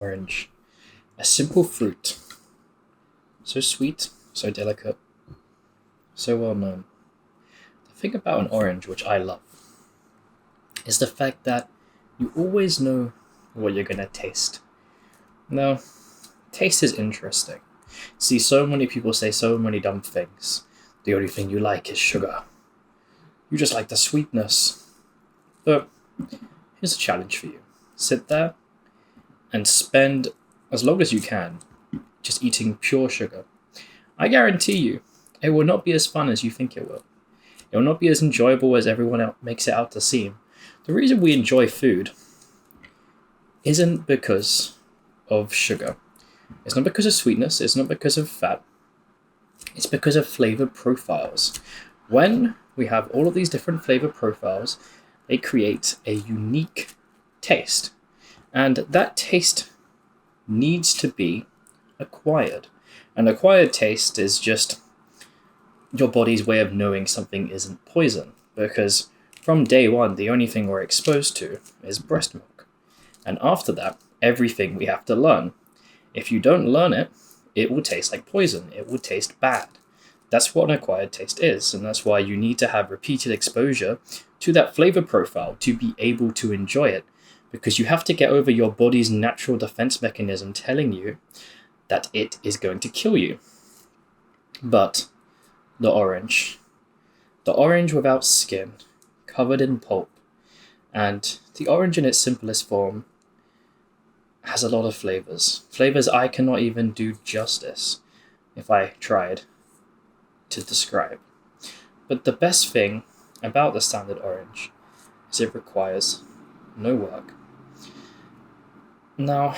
Orange. A simple fruit. So sweet, so delicate, so well known. The thing about an orange, which I love, is the fact that you always know what you're gonna taste. Now, taste is interesting. See, so many people say so many dumb things. The only thing you like is sugar. You just like the sweetness. But here's a challenge for you. Sit there and spend as long as you can just eating pure sugar. I guarantee you, it will not be as fun as you think it will. It will not be as enjoyable as everyone else makes it out to seem. The reason we enjoy food isn't because of sugar. It's not because of sweetness. It's not because of fat. It's because of flavor profiles. When we have all of these different flavor profiles, they create a unique taste. And that taste needs to be acquired. An acquired taste is just your body's way of knowing something isn't poison. Because from day one, the only thing we're exposed to is breast milk. And after that, everything we have to learn. If you don't learn it, it will taste like poison. It will taste bad. That's what an acquired taste is, and that's why you need to have repeated exposure to that flavor profile to be able to enjoy it, because you have to get over your body's natural defense mechanism telling you that it is going to kill you. But the orange without skin, covered in pulp, and the orange in its simplest form has a lot of flavors. Flavors I cannot even do justice if I tried to describe. But the best thing about the standard orange is it requires no work. Now,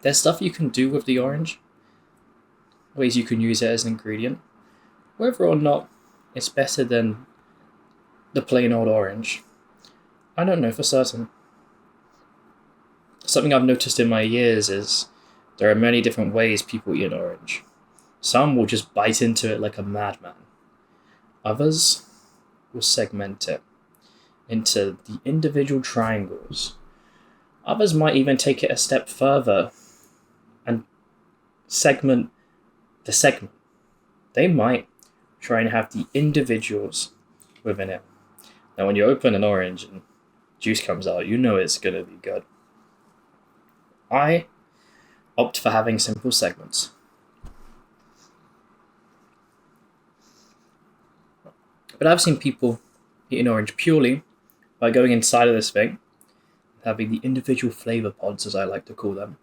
there's stuff you can do with the orange, ways you can use it as an ingredient. Whether or not it's better than the plain old orange, I don't know for certain. Something I've noticed in my years is there are many different ways people eat an orange. Some will just bite into it like a madman. Others will segment it into the individual triangles. Others might even take it a step further and segment the segment. They might try and have the individuals within it. Now, when you open an orange and juice comes out, you know it's going to be good. I opt for having simple segments. But I've seen people eat an orange purely by going inside of this thing, having the individual flavor pods, as I like to call them.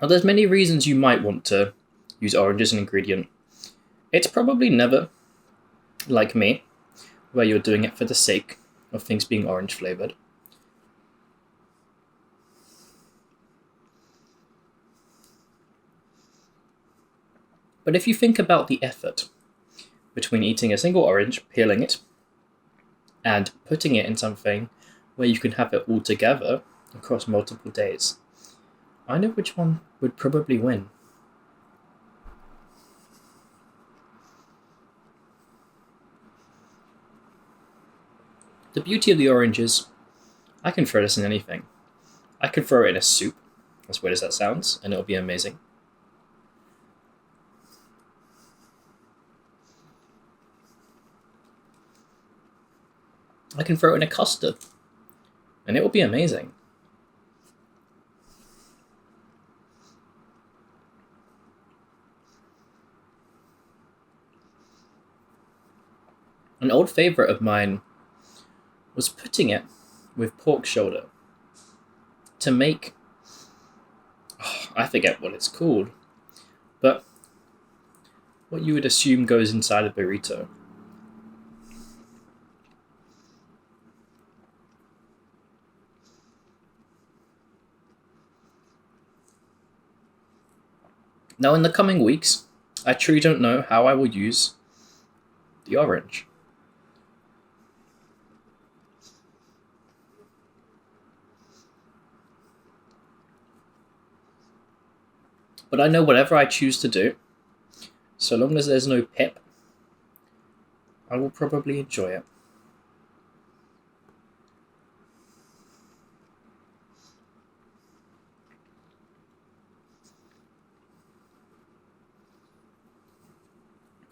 Now, there's many reasons you might want to use orange as an ingredient. It's probably never, like me, where you're doing it for the sake of things being orange flavored. But if you think about the effort between eating a single orange, peeling it, and putting it in something where you can have it all together across multiple days, I know which one would probably win. The beauty of the orange is I can throw this in anything. I can throw it in a soup, as weird as that sounds, and it'll be amazing. I can throw it in a custard, and it will be amazing. An old favorite of mine was putting it with pork shoulder to make, I forget what it's called, but what you would assume goes inside a burrito. Now, in the coming weeks, I truly don't know how I will use the orange. But I know whatever I choose to do, so long as there's no pip, I will probably enjoy it.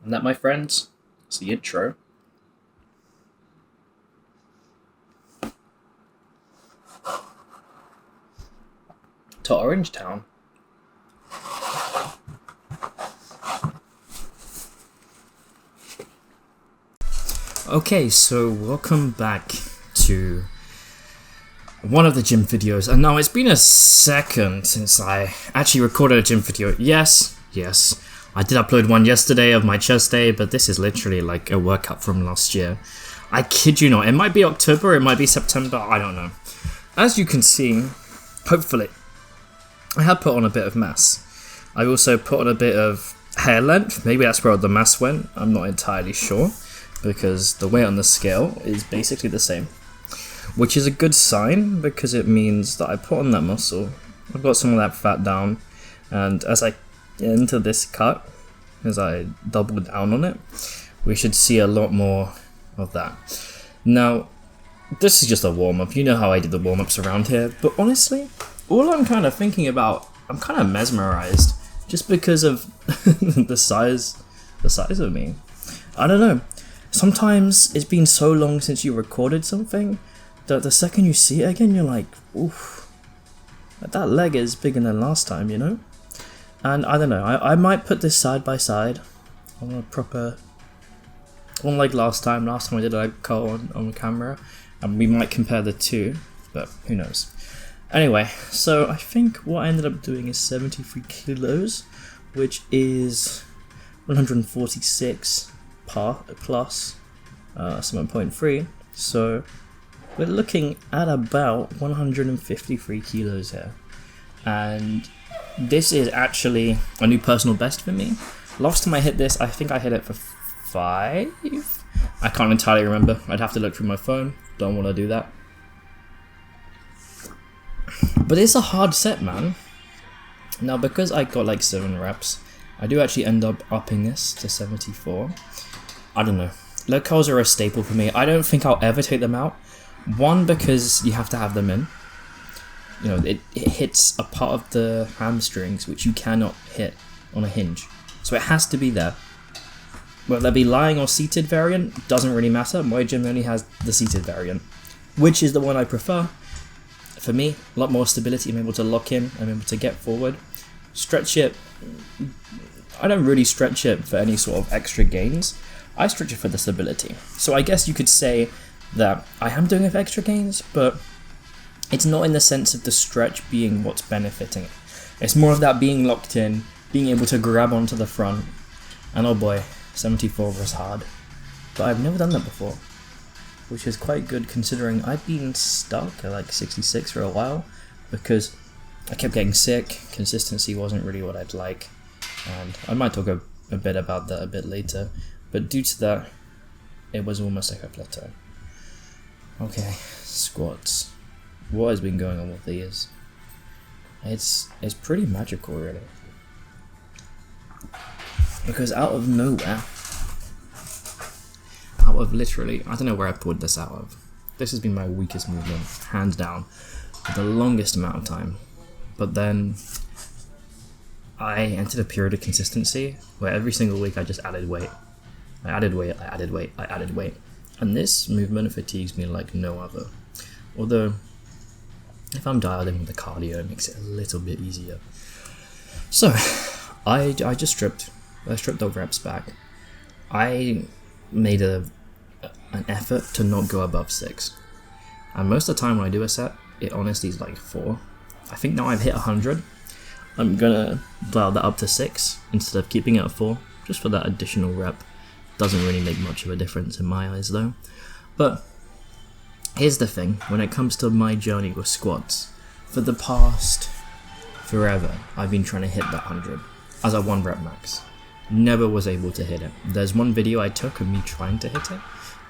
And that, my friends, is the intro to Orange Town. Okay, so welcome back to one of the gym videos, and now it's been a second since I actually recorded a gym video. Yes, I did upload one yesterday of my chest day, but this is literally like a workout from last year. I kid you not, it might be October, it might be September, I don't know. As you can see, hopefully, I have put on a bit of mass. I also put on a bit of hair length, maybe that's where the mass went, I'm not entirely sure, because the weight on the scale is basically the same. Which is a good sign, because it means that I put on that muscle, I've got some of that fat down, and as I get into this cut, as I double down on it, we should see a lot more of that. Now, this is just a warm-up, you know how I did the warm-ups around here, but honestly, all I'm kind of thinking about, I'm kind of mesmerized, just because of the size of me. I don't know, sometimes it's been so long since you recorded something, that the second you see it again, you're like, oof, that leg is bigger than last time, you know? And I don't know, I might put this side by side on a proper, one like last time I did a cut on camera, and we might compare the two, but who knows. Anyway, so I think what I ended up doing is 73 kilos, which is 146 plus 7.3, so we're looking at about 153 kilos here, and this is actually a new personal best for me. Last time I hit this, I think I hit it for 5? I can't entirely remember, I'd have to look through my phone, don't want to do that. But it's a hard set, man. Now, because I got like 7 reps, I do actually end up upping this to 74. I don't know, leg curls are a staple for me. I don't think I'll ever take them out. One, because you have to have them in. You know, it hits a part of the hamstrings which you cannot hit on a hinge. So it has to be there. Whether it be lying or seated variant, doesn't really matter. My gym only has the seated variant, which is the one I prefer. For me, a lot more stability, I'm able to lock in, I'm able to get forward. Stretch it, I don't really stretch it for any sort of extra gains. I stretch it for the stability. So I guess you could say that I am doing it for extra gains, but it's not in the sense of the stretch being what's benefiting it. It's more of that being locked in, being able to grab onto the front, and oh boy, 74 was hard. But I've never done that before, which is quite good considering I've been stuck at like 66 for a while, because I kept getting sick, consistency wasn't really what I'd like, and I might talk a bit about that a bit later, but due to that, it was almost like a plateau. Okay, squats. What has been going on with these? It's pretty magical, really. Because out of nowhere, out of literally, I don't know where I pulled this out of. This has been my weakest movement, hands down, for the longest amount of time. But then I entered a period of consistency where every single week I just added weight. I added weight. And this movement fatigues me like no other. Although, if I'm dialed in with the cardio, it makes it a little bit easier. So, I just stripped the reps back. I made an effort to not go above 6. And most of the time when I do a set, it honestly is like 4. I think now I've hit 100. I'm gonna dial that up to 6 instead of keeping it at 4, just for that additional rep. Doesn't really make much of a difference in my eyes though. But here's the thing, when it comes to my journey with squats, for the past forever, I've been trying to hit that 100 as a 1 rep max. Never was able to hit it. There's one video I took of me trying to hit it,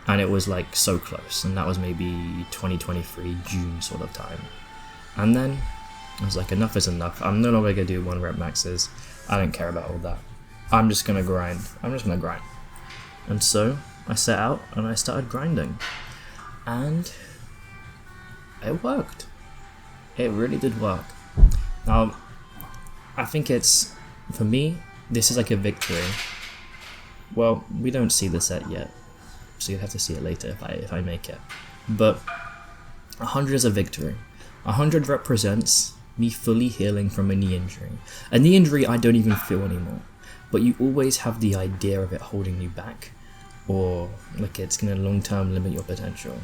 and it was like so close, and that was maybe 2023 June sort of time. And then I was like, enough is enough. I'm no longer gonna do 1 rep maxes. I don't care about all that. I'm just gonna grind. And so I set out and I started grinding, and it worked. It really did work. Now, I think it's, for me, this is like a victory well, we don't see the set yet, so you'll have to see it later if I make it. But 100 is a victory. 100 represents me fully healing from a knee injury. A knee injury I don't even feel anymore, but you always have the idea of it holding you back, or like it's going to long term limit your potential.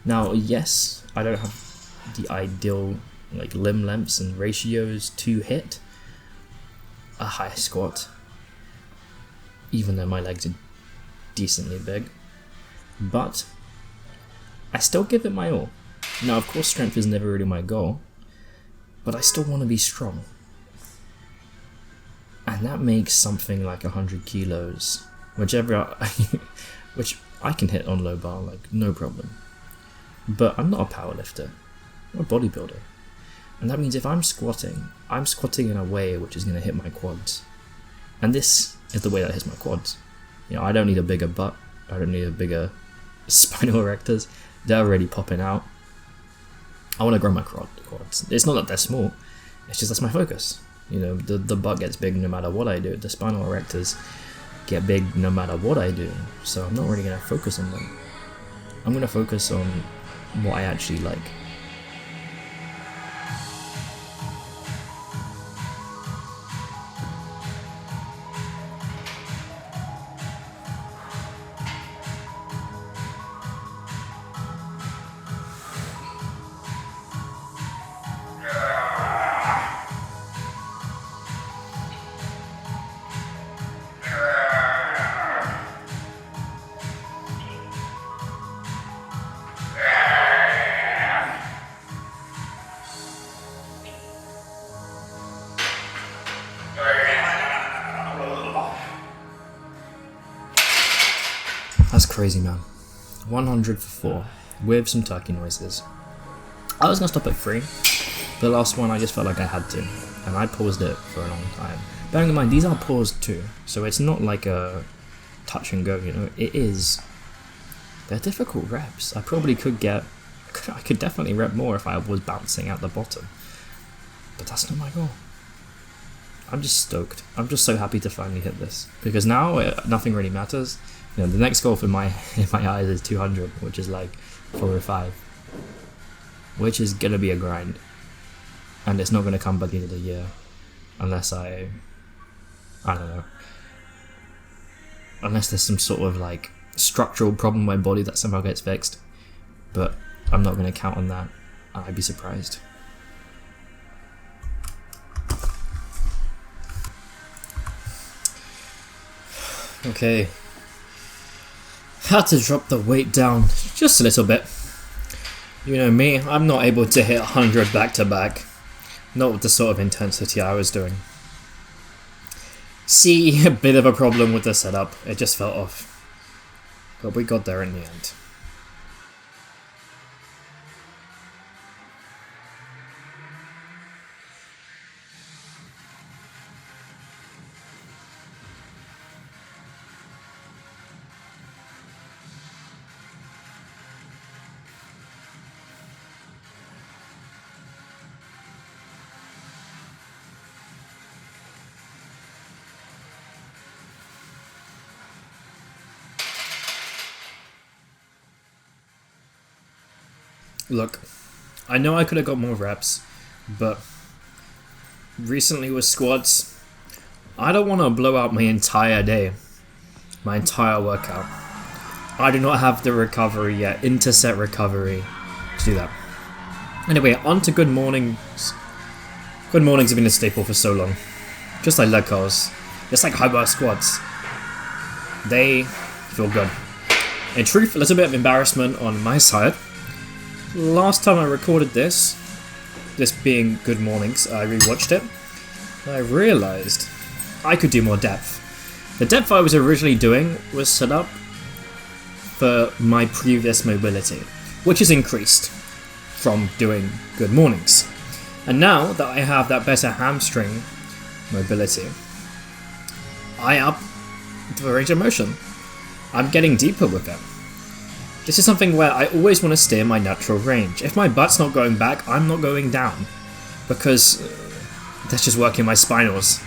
Now, yes, I don't have the ideal like limb lengths and ratios to hit a high squat, even though my legs are decently big, but I still give it my all. Now, of course, strength is never really my goal, but I still want to be strong. And that makes something like 100 kilos, which I can hit on low bar, like no problem. But I'm not a powerlifter, I'm a bodybuilder. And that means if I'm squatting in a way which is going to hit my quads. And this is the way that hits my quads. You know, I don't need a bigger butt, I don't need a bigger spinal erectors, they're already popping out. I want to grow my quads. It's not that they're small, it's just that's my focus. You know, the butt gets big no matter what I do, the spinal erectors get big no matter what I do, so I'm not really going to focus on them. I'm going to focus on what I actually like. That's crazy, man. 100 for 4, with some turkey noises. I was going to stop at 3. The last one I just felt like I had to, and I paused it for a long time. Bearing in mind, these are paused too, so it's not like a touch and go, you know, they're difficult reps. I probably I could definitely rep more if I was bouncing out the bottom. But that's not my goal. I'm just stoked. I'm just so happy to finally hit this, because now nothing really matters. You know, the next goal in my eyes is 200, which is like 4 or 5, which is gonna be a grind, and it's not gonna come by the end of the year, unless I don't know, unless there's some sort of like structural problem in my body that somehow gets fixed. But I'm not gonna count on that. I'd be surprised. Okay. Had to drop the weight down just a little bit. You know me, I'm not able to hit 100 back to back. Not with the sort of intensity I was doing. See, a bit of a problem with the setup. It just felt off. But we got there in the end. Look, I know I could have got more reps, but recently with squats, I don't want to blow out my entire day, my entire workout. I do not have the recovery yet, interset recovery, to do that. Anyway, on to good mornings. Good mornings have been a staple for so long. Just like leg curls, just like high bar squats. They feel good. In truth, a little bit of embarrassment on my side. Last time I recorded this being good mornings, I rewatched it, and I realised I could do more depth. The depth I was originally doing was set up for my previous mobility, which has increased from doing good mornings. And now that I have that better hamstring mobility, I up the range of motion. I'm getting deeper with it. This is something where I always want to stay in my natural range. If my butt's not going back, I'm not going down, because that's just working my spinals.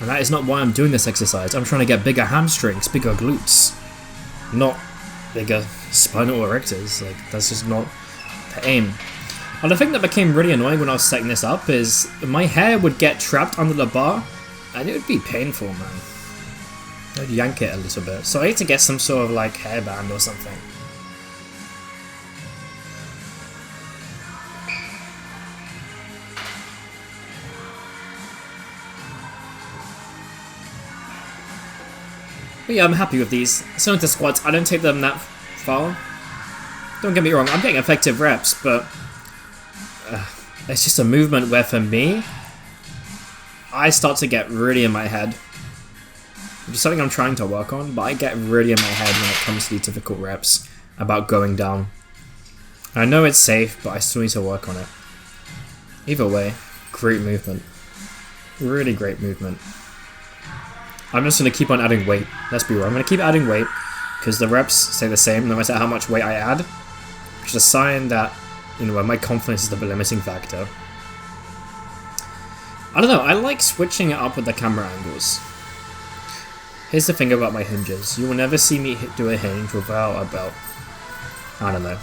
And that is not why I'm doing this exercise. I'm trying to get bigger hamstrings, bigger glutes, not bigger spinal erectors. Like, that's just not the aim. And the thing that became really annoying when I was setting this up is my hair would get trapped under the bar, and it would be painful, man. I'd yank it a little bit. So I need to get some sort of like hairband or something. But yeah, I'm happy with these. Similar to squats, I don't take them that far. Don't get me wrong, I'm getting effective reps, but it's just a movement where for me, I start to get really in my head. Which is something I'm trying to work on, but I get really in my head when it comes to these difficult reps about going down. I know it's safe, but I still need to work on it. Either way, great movement. Really great movement. I'm just going to keep on adding weight. Let's be real. I'm going to keep adding weight because the reps stay the same no matter how much weight I add. Which is a sign that, you know, my confidence is the limiting factor. I don't know. I like switching it up with the camera angles. Here's the thing about my hinges. You will never see me do a hinge without a belt. I don't know.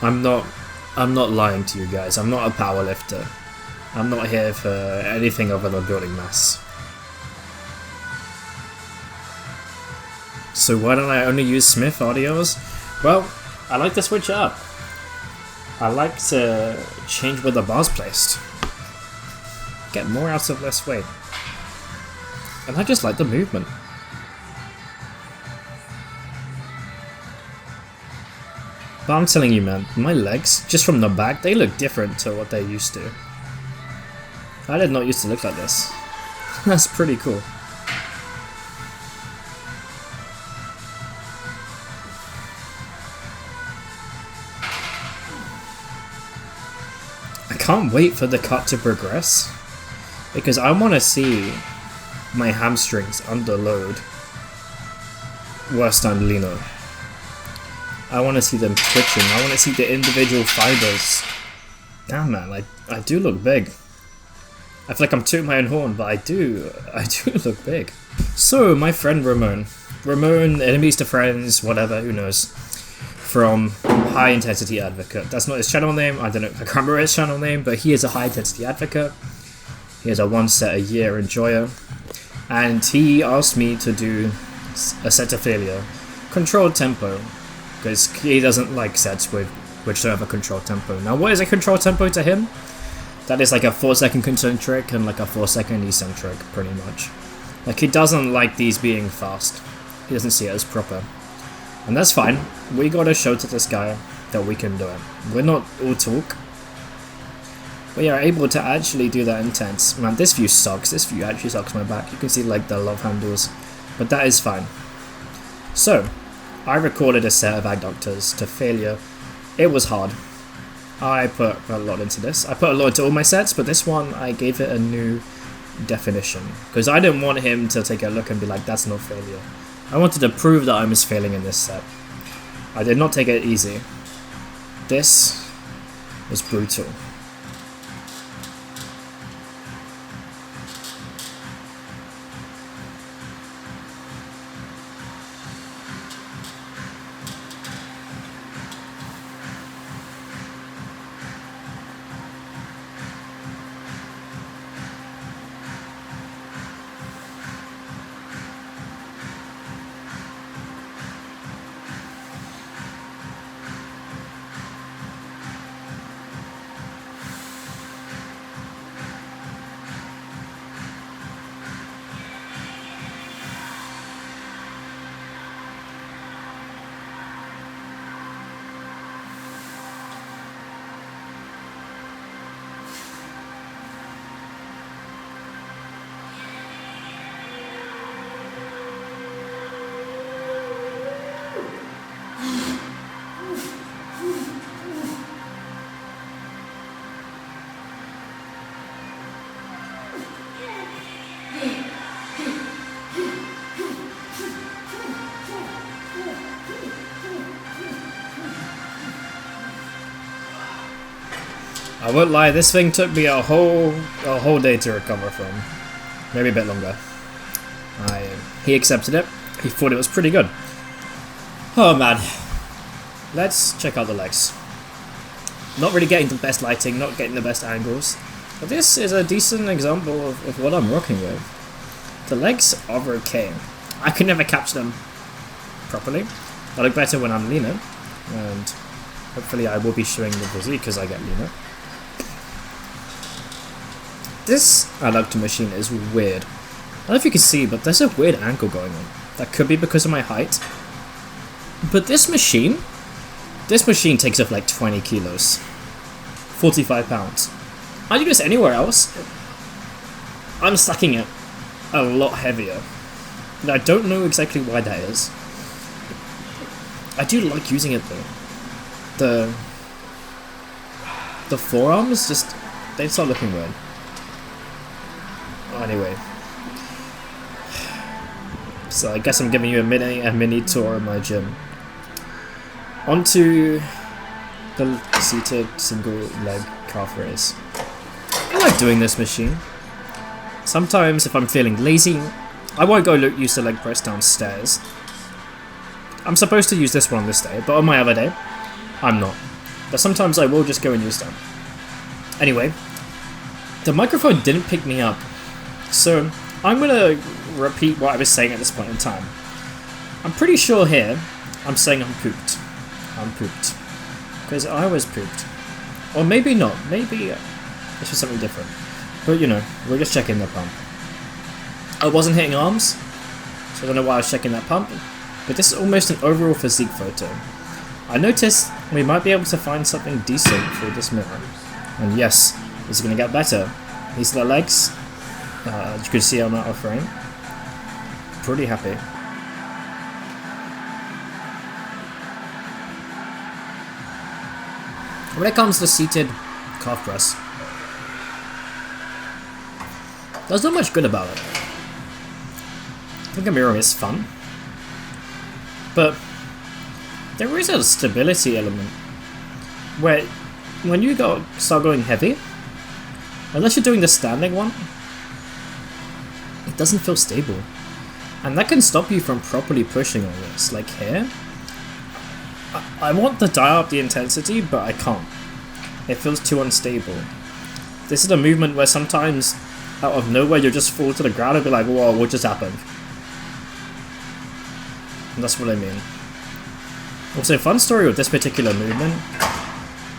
I'm not lying to you guys. I'm not a power lifter. I'm not here for anything other than building mass. So why don't I only use Smith audios? Well, I like to switch it up. I like to change where the bar's placed. Get more out of less weight. And I just like the movement. But I'm telling you, man, my legs, just from the back, they look different to what they used to. I did not used to look like this. That's pretty cool. I can't wait for the cut to progress, because I want to see my hamstrings under load whilst I'm leaner. I want to see them twitching. I want to see the individual fibers. Damn, man, I do look big. I feel like I'm tooting my own horn, but I do look big. So, my friend Ramon, enemies to friends, whatever, who knows, from High Intensity Advocate. That's not his channel name, I don't know, I can't remember his channel name, but he is a High Intensity Advocate. He is a 1 set a year enjoyer, and he asked me to do a set to failure, controlled tempo, because he doesn't like sets with which don't have a controlled tempo. Now, what is a controlled tempo to him? That is like a 4-second concentric and like a 4-second eccentric, pretty much. Like, he doesn't like these being fast. He doesn't see it as proper. And that's fine. We gotta show to this guy that we can do it. We're not all talk. We are able to actually do that intense. Man, this view sucks. This view actually sucks my back. You can see like the love handles. But that is fine. So, I recorded a set of adductors to failure. It was hard. I put a lot into this. I put a lot into all my sets, but this one I gave it a new definition. Because I didn't want him to take a look and be like, that's not failure. I wanted to prove that I was failing in this set. I did not take it easy. This was brutal. I won't lie, this thing took me a whole day to recover from. Maybe a bit longer. He accepted it. He thought it was pretty good. Oh man. Let's check out the legs. Not really getting the best lighting, not getting the best angles. But this is a decent example of what I'm rocking with. The legs are okay. I can never capture them properly. I look better when I'm leaner. And hopefully I will be showing the physique as I get leaner. This adductor machine is weird. I don't know if you can see, but there's a weird angle going on. That could be because of my height. But this machine takes up like 20 kilos. 45 pounds. I do this anywhere else. I'm stacking it a lot heavier. And I don't know exactly why that is. I do like using it though. The forearms just, they start looking weird. Anyway, so I guess I'm giving you a mini tour of my gym. Onto the seated single leg calf raise. I like doing this machine. Sometimes if I'm feeling lazy, I won't go use the leg press downstairs. I'm supposed to use this one on this day, but on my other day, I'm not. But sometimes I will just go and use them. Anyway, the microphone didn't pick me up. So, I'm gonna repeat what I was saying at this point in time. I'm pretty sure here, I'm saying I'm pooped. I'm pooped. Because I was pooped. Or maybe not. Maybe this was something different. But you know, we're just checking the pump. I wasn't hitting arms, so I don't know why I was checking that pump. But this is almost an overall physique photo. I noticed we might be able to find something decent for this mirror. And yes, this is gonna get better. These are the legs. As you can see, I'm out of frame. Pretty happy. When it comes to seated calf press, there's not much good about it. I think a mirror is fun, but there is a stability element where when you start going heavy, unless you're doing the standing one, it doesn't feel stable. And that can stop you from properly pushing on this. Like here, I want to dial up the intensity, but I can't. It feels too unstable. This is a movement where sometimes, out of nowhere, you'll just fall to the ground and be like, whoa, what just happened? And that's what I mean. Also, fun story with this particular movement.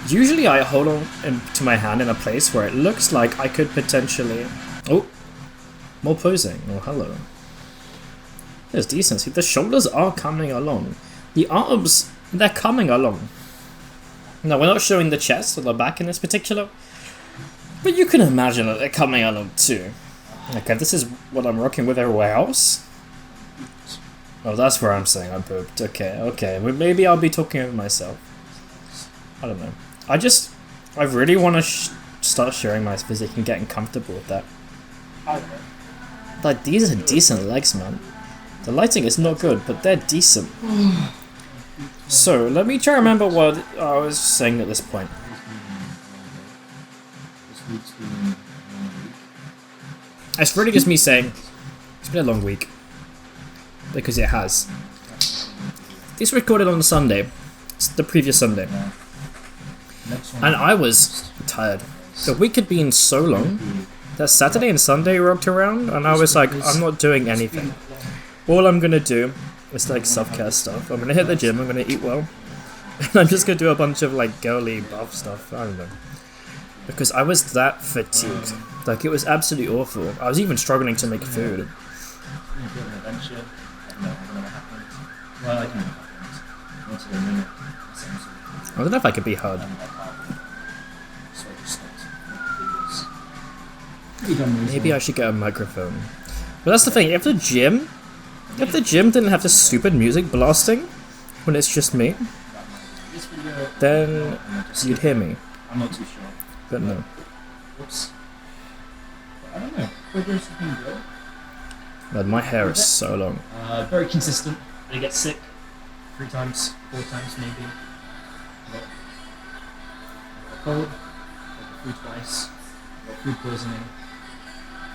Usually I hold on to my hand in a place where it looks like I could potentially... Oh! More posing. Oh, hello. There's decency. The shoulders are coming along. The arms, they're coming along. Now, we're not showing the chest or the back in this particular, but you can imagine that they're coming along too. Okay, this is what I'm rocking with everywhere else. Oh, that's where I'm saying I'm pooped. Okay. Well, maybe I'll be talking over myself. I don't know. I really want to start sharing my physique and getting comfortable with that. Like, these are decent legs, man. The lighting is not good, but they're decent. So, let me try to remember what I was saying at this point. It's really just me saying, it's been a long week. Because it has. This recorded on Sunday. It's the previous Sunday. And I was tired. The week had been so long that Saturday and Sunday rocked around, and I was like, I'm not doing anything. All I'm gonna do is like self-care stuff. I'm gonna hit the gym, I'm gonna eat well, and I'm just gonna do a bunch of like girly buff stuff. I don't know. Because I was that fatigued. Like, it was absolutely awful. I was even struggling to make food. I don't know if I could be heard. Maybe I should get a microphone. But that's the thing, if the gym didn't have this stupid music blasting when it's just me, then you'd hear me. I'm not too sure. But no. Whoops. I don't know. Progress has been good. Man, my hair is so long. Very consistent. I get sick 3 times, 4 times maybe. Got a cold, got the flu twice. I got food poisoning.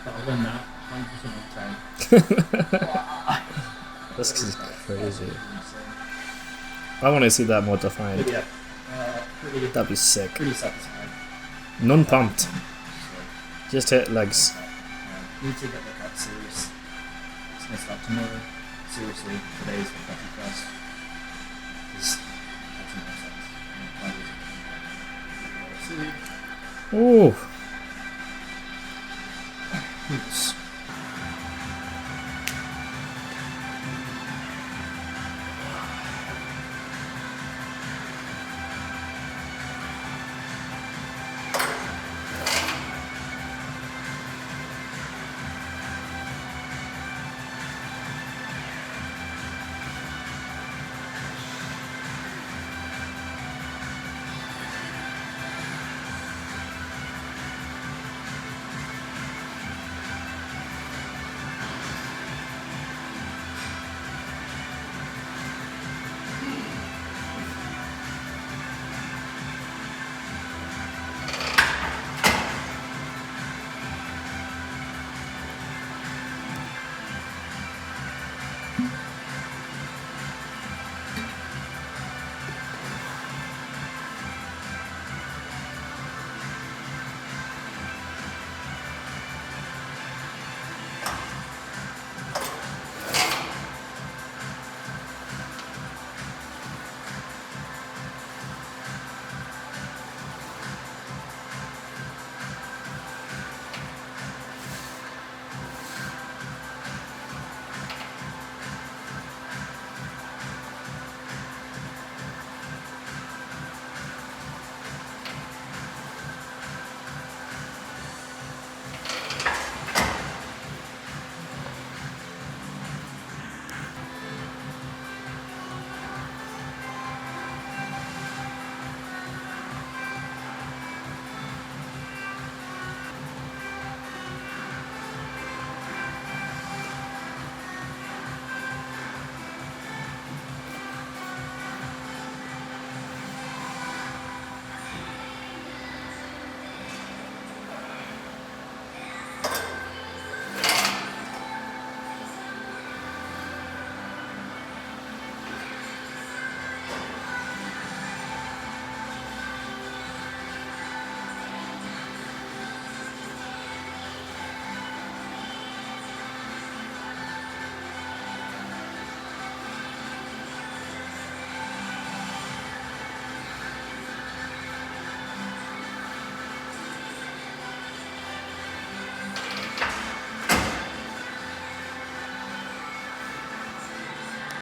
But other than that, 100% of the time. This is crazy. Insane. I want to see that more defined. But yeah, pretty That'd be sick. satisfied. Non-pumped. So, Just hit legs. need to get the cut serious. It's going to start tomorrow. Seriously, today is the 31st. Because that's no sense. Ooh.